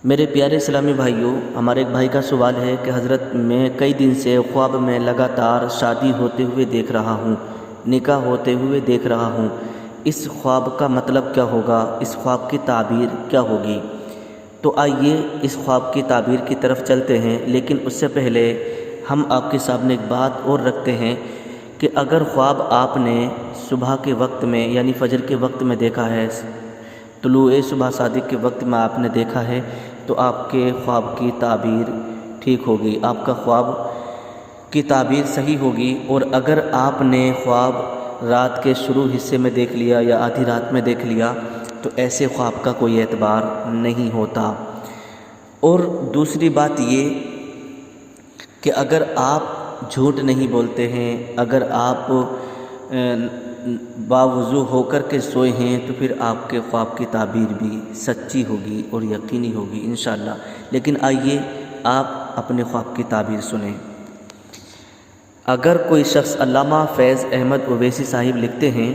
میرے پیارے اسلامی بھائیوں، ہمارے ایک بھائی کا سوال ہے کہ حضرت میں کئی دن سے خواب میں لگاتار شادی ہوتے ہوئے دیکھ رہا ہوں، نکاح ہوتے ہوئے دیکھ رہا ہوں۔ اس خواب کا مطلب کیا ہوگا؟ اس خواب کی تعبیر کیا ہوگی؟ تو آئیے اس خواب کی تعبیر کی طرف چلتے ہیں، لیکن اس سے پہلے ہم آپ کے سامنے ایک بات اور رکھتے ہیں کہ اگر خواب آپ نے صبح کے وقت میں یعنی فجر کے وقت میں دیکھا ہے، طلوع صبح صادق کے وقت میں آپ نے دیکھا ہے، تو آپ کے خواب کی تعبیر ٹھیک ہوگی، آپ کا خواب کی تعبیر صحیح ہوگی۔ اور اگر آپ نے خواب رات کے شروع حصے میں دیکھ لیا یا آدھی رات میں دیکھ لیا تو ایسے خواب کا کوئی اعتبار نہیں ہوتا۔ اور دوسری بات یہ کہ اگر آپ جھوٹ نہیں بولتے ہیں، اگر آپ باوضو ہو کر کے سوئے ہیں، تو پھر آپ کے خواب کی تعبیر بھی سچی ہوگی اور یقینی ہوگی انشاءاللہ۔ لیکن آئیے آپ اپنے خواب کی تعبیر سنیں۔ اگر کوئی شخص، علامہ فیض احمد اویسی صاحب لکھتے ہیں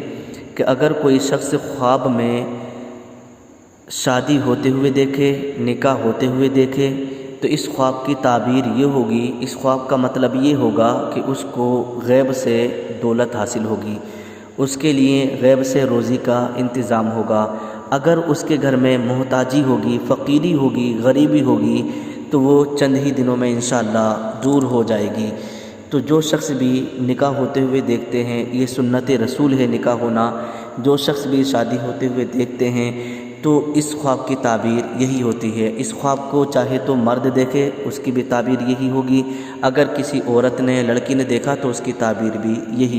کہ اگر کوئی شخص خواب میں شادی ہوتے ہوئے دیکھے، نکاح ہوتے ہوئے دیکھے، تو اس خواب کی تعبیر یہ ہوگی، اس خواب کا مطلب یہ ہوگا کہ اس کو غیب سے دولت حاصل ہوگی، اس کے لیے غیب سے روزی کا انتظام ہوگا۔ اگر اس کے گھر میں محتاجی ہوگی، فقیری ہوگی، غریبی ہوگی، تو وہ چند ہی دنوں میں انشاءاللہ دور ہو جائے گی۔ تو جو شخص بھی نکاح ہوتے ہوئے دیکھتے ہیں، یہ سنت رسول ہے نکاح ہونا، جو شخص بھی شادی ہوتے ہوئے دیکھتے ہیں تو اس خواب کی تعبیر یہی ہوتی ہے۔ اس خواب کو چاہے تو مرد دیکھے، اس کی بھی تعبیر یہی ہوگی، اگر کسی عورت نے، لڑکی نے دیکھا تو اس کی تعبیر بھی یہی